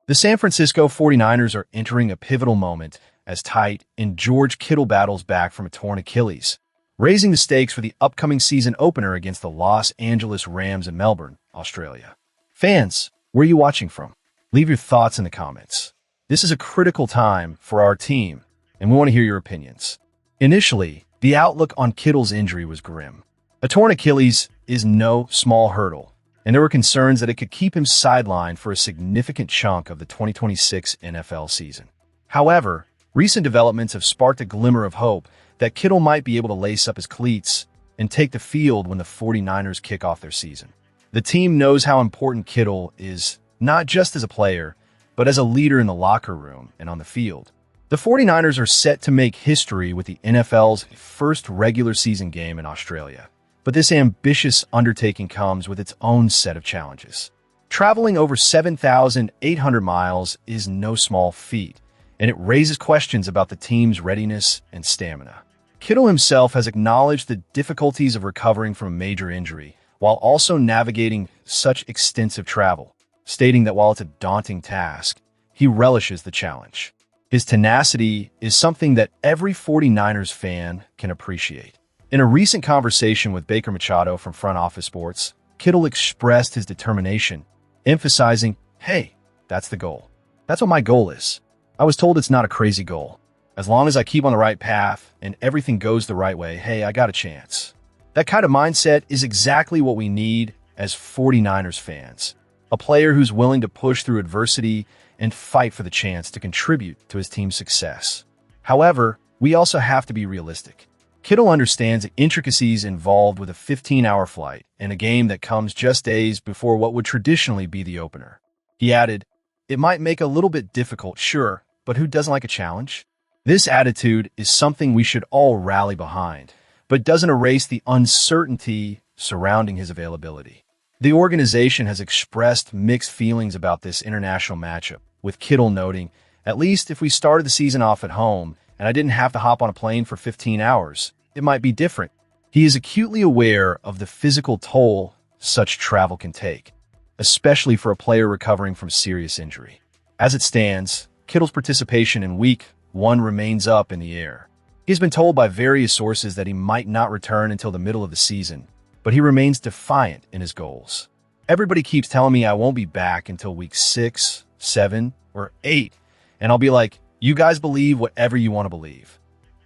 The San Francisco 49ers are entering a pivotal moment as tight and George Kittle battles back from a torn Achilles, raising the stakes for the upcoming season opener against the Los Angeles Rams in Melbourne, Australia. Fans, where are you watching from? Leave your thoughts in the comments. This is a critical time for our team, and we want to hear your opinions. Initially, the outlook on Kittle's injury was grim. A torn Achilles is no small hurdle, and there were concerns that it could keep him sidelined for a significant chunk of the 2026 NFL season. However, recent developments have sparked a glimmer of hope that Kittle might be able to lace up his cleats and take the field when the 49ers kick off their season. The team knows how important Kittle is, not just as a player, but as a leader in the locker room and on the field. The 49ers are set to make history with the NFL's first regular season game in Australia. But this ambitious undertaking comes with its own set of challenges. Traveling over 7,800 miles is no small feat, and it raises questions about the team's readiness and stamina. Kittle himself has acknowledged the difficulties of recovering from a major injury while also navigating such extensive travel, stating that while it's a daunting task, he relishes the challenge. His tenacity is something that every 49ers fan can appreciate. In a recent conversation with Baker Machado from Front Office Sports, Kittle expressed his determination, emphasizing, "Hey, that's the goal. That's what my goal is. I was told it's not a crazy goal. As long as I keep on the right path and everything goes the right way, hey, I got a chance." That kind of mindset is exactly what we need as 49ers fans. A player who's willing to push through adversity and fight for the chance to contribute to his team's success. However, we also have to be realistic. Kittle understands the intricacies involved with a 15-hour flight and a game that comes just days before what would traditionally be the opener. He added, "It might make it a little bit difficult, sure, but who doesn't like a challenge?" This attitude is something we should all rally behind, but doesn't erase the uncertainty surrounding his availability. The organization has expressed mixed feelings about this international matchup, with Kittle noting, "At least if we started the season off at home and I didn't have to hop on a plane for 15 hours, it might be different." He is acutely aware of the physical toll such travel can take, especially for a player recovering from serious injury. As it stands, Kittle's participation in Week 1 remains up in the air. He's been told by various sources that he might not return until the middle of the season, but he remains defiant in his goals. "Everybody keeps telling me I won't be back until week 6, 7, or 8, and I'll be like, you guys believe whatever you want to believe.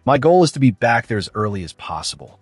My goal is to be back there as early as possible."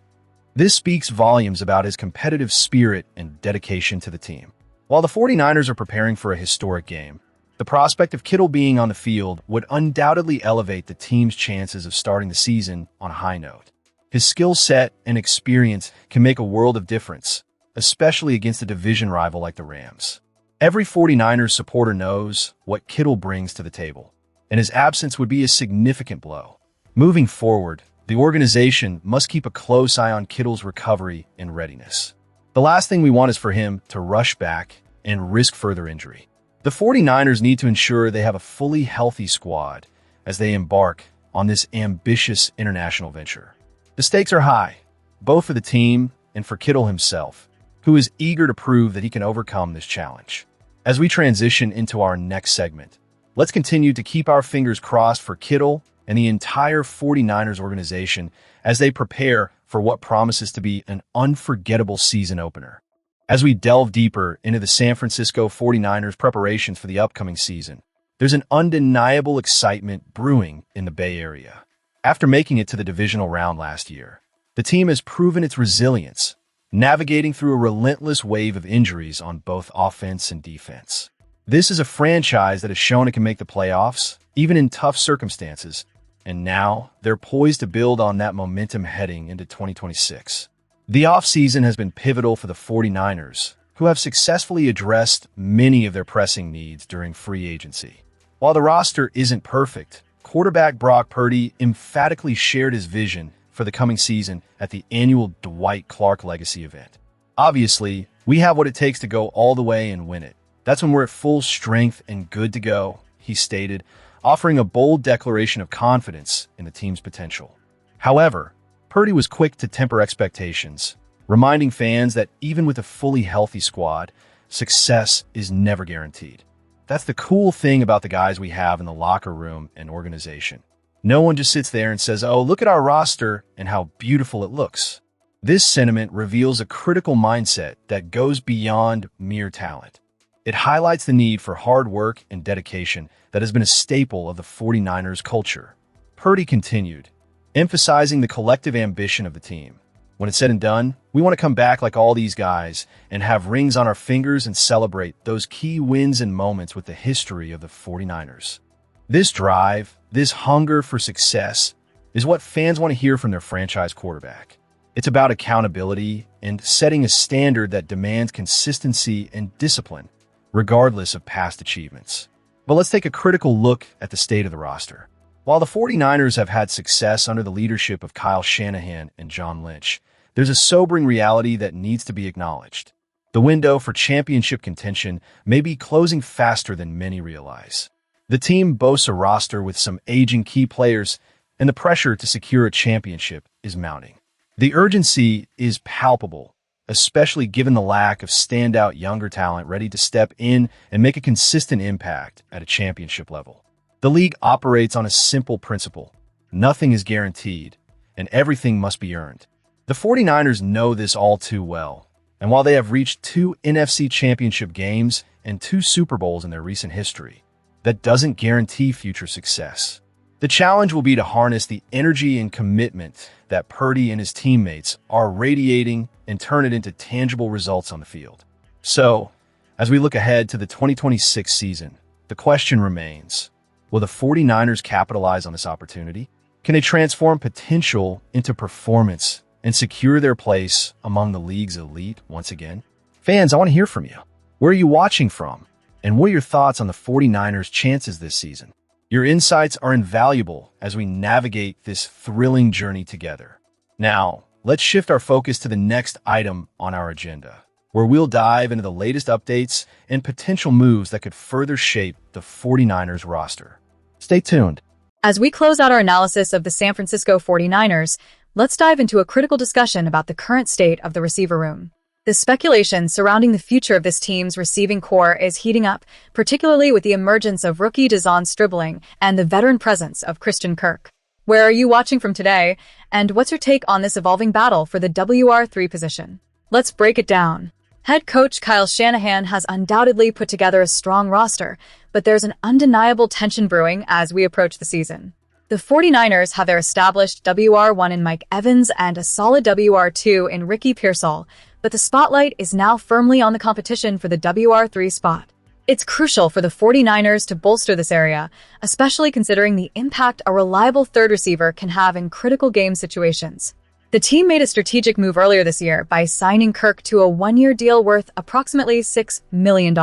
This speaks volumes about his competitive spirit and dedication to the team. While the 49ers are preparing for a historic game, the prospect of Kittle being on the field would undoubtedly elevate the team's chances of starting the season on a high note. His skill set and experience can make a world of difference, especially against a division rival like the Rams. Every 49ers supporter knows what Kittle brings to the table, and his absence would be a significant blow. Moving forward, the organization must keep a close eye on Kittle's recovery and readiness. The last thing we want is for him to rush back and risk further injury. The 49ers need to ensure they have a fully healthy squad as they embark on this ambitious international venture. The stakes are high, both for the team and for Kittle himself, who is eager to prove that he can overcome this challenge. As we transition into our next segment, let's continue to keep our fingers crossed for Kittle and the entire 49ers organization as they prepare for what promises to be an unforgettable season opener. As we delve deeper into the San Francisco 49ers preparations for the upcoming season, there's an undeniable excitement brewing in the Bay Area. After making it to the divisional round last year, the team has proven its resilience, navigating through a relentless wave of injuries on both offense and defense. This is a franchise that has shown it can make the playoffs, even in tough circumstances, and now they're poised to build on that momentum heading into 2026. The offseason has been pivotal for the 49ers, who have successfully addressed many of their pressing needs during free agency. While the roster isn't perfect, quarterback Brock Purdy emphatically shared his vision for the coming season at the annual Dwight Clark Legacy event. "Obviously, we have what it takes to go all the way and win it. That's when we're at full strength and good to go," he stated, offering a bold declaration of confidence in the team's potential. However, Purdy was quick to temper expectations, reminding fans that even with a fully healthy squad, success is never guaranteed. That's the cool thing about the guys we have in the locker room and organization. No one just sits there and says, oh, look at our roster and how beautiful it looks. This sentiment reveals a critical mindset that goes beyond mere talent. It highlights the need for hard work and dedication that has been a staple of the 49ers culture. Purdy continued, emphasizing the collective ambition of the team. When it's said and done, we want to come back like all these guys and have rings on our fingers and celebrate those key wins and moments with the history of the 49ers. This drive, this hunger for success, is what fans want to hear from their franchise quarterback. It's about accountability and setting a standard that demands consistency and discipline, regardless of past achievements. But let's take a critical look at the state of the roster. While the 49ers have had success under the leadership of Kyle Shanahan and John Lynch, there's a sobering reality that needs to be acknowledged. The window for championship contention may be closing faster than many realize. The team boasts a roster with some aging key players, and the pressure to secure a championship is mounting. The urgency is palpable, especially given the lack of standout younger talent ready to step in and make a consistent impact at a championship level. The league operates on a simple principle. Nothing is guaranteed, and everything must be earned. The 49ers know this all too well, and while they have reached 2 NFC championship games and 2 Super Bowls in their recent history, that doesn't guarantee future success. The challenge will be to harness the energy and commitment that Purdy and his teammates are radiating and turn it into tangible results on the field. So, as we look ahead to the 2026 season, the question remains, will the 49ers capitalize on this opportunity? Can they transform potential into performance and secure their place among the league's elite once again? Fans, I want to hear from you. Where are you watching from? And what are your thoughts on the 49ers' chances this season? Your insights are invaluable as we navigate this thrilling journey together. Now, let's shift our focus to the next item on our agenda, where we'll dive into the latest updates and potential moves that could further shape the 49ers roster. Stay tuned. As we close out our analysis of the San Francisco 49ers, let's dive into a critical discussion about the current state of the receiver room. The speculation surrounding the future of this team's receiving core is heating up, particularly with the emergence of rookie DeZhaun Stribling and the veteran presence of Christian Kirk. Where are you watching from today, and what's your take on this evolving battle for the WR3 position? Let's break it down. Head coach Kyle Shanahan has undoubtedly put together a strong roster, but there's an undeniable tension brewing as we approach the season. The 49ers have their established WR1 in Mike Evans and a solid WR2 in Ricky Pearsall, but the spotlight is now firmly on the competition for the WR3 spot. It's crucial for the 49ers to bolster this area, especially considering the impact a reliable third receiver can have in critical game situations. The team made a strategic move earlier this year by signing Kirk to a 1-year deal worth approximately $6 million.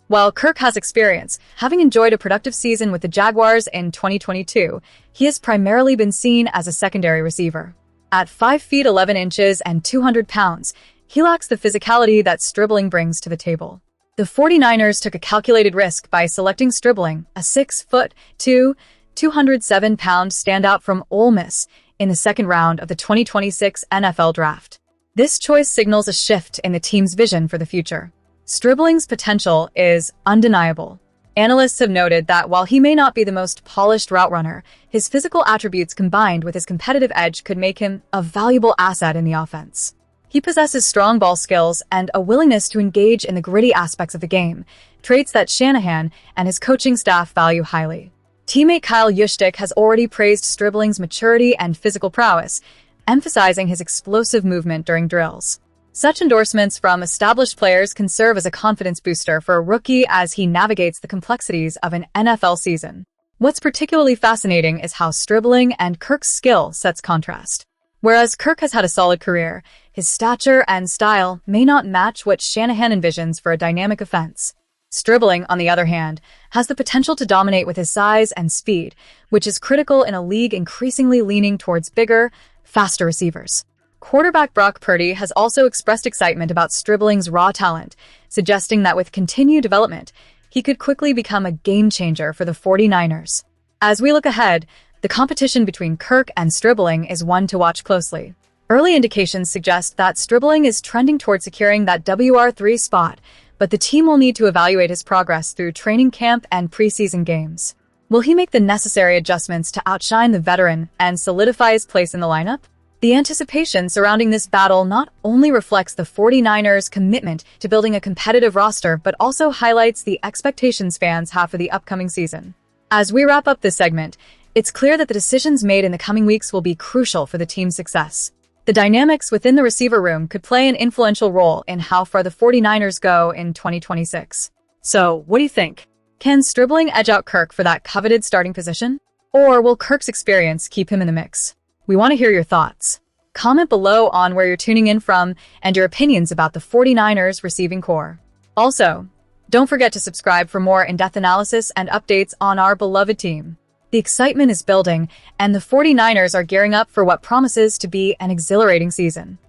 While Kirk has experience, having enjoyed a productive season with the Jaguars in 2022, he has primarily been seen as a secondary receiver. At 5 feet 11 inches and 200 pounds, he lacks the physicality that Stribling brings to the table. The 49ers took a calculated risk by selecting Stribling, a 6'2", 207-pound standout from Ole Miss, in the second round of the 2026 NFL Draft. This choice signals a shift in the team's vision for the future. Stribling's potential is undeniable. Analysts have noted that while he may not be the most polished route runner, his physical attributes combined with his competitive edge could make him a valuable asset in the offense. He possesses strong ball skills and a willingness to engage in the gritty aspects of the game, traits that Shanahan and his coaching staff value highly. Teammate Kyle Juszczyk has already praised Stribling's maturity and physical prowess, emphasizing his explosive movement during drills. Such endorsements from established players can serve as a confidence booster for a rookie as he navigates the complexities of an NFL season. What's particularly fascinating is how Stribling and Kirk's skill sets contrast. Whereas Kirk has had a solid career, his stature and style may not match what Shanahan envisions for a dynamic offense. Stribling, on the other hand, has the potential to dominate with his size and speed, which is critical in a league increasingly leaning towards bigger, faster receivers. Quarterback Brock Purdy has also expressed excitement about Stribling's raw talent, suggesting that with continued development, he could quickly become a game-changer for the 49ers. As we look ahead, the competition between Kirk and Stribling is one to watch closely. Early indications suggest that Stribling is trending toward securing that WR3 spot, but the team will need to evaluate his progress through training camp and preseason games. Will he make the necessary adjustments to outshine the veteran and solidify his place in the lineup? The anticipation surrounding this battle not only reflects the 49ers' commitment to building a competitive roster, but also highlights the expectations fans have for the upcoming season. As we wrap up this segment, it's clear that the decisions made in the coming weeks will be crucial for the team's success. The dynamics within the receiver room could play an influential role in how far the 49ers go in 2026. So, what do you think? Can Stribling edge out Kirk for that coveted starting position? Or will Kirk's experience keep him in the mix? We want to hear your thoughts. Comment below on where you're tuning in from and your opinions about the 49ers receiving core. Also, don't forget to subscribe for more in-depth analysis and updates on our beloved team. The excitement is building, and the 49ers are gearing up for what promises to be an exhilarating season.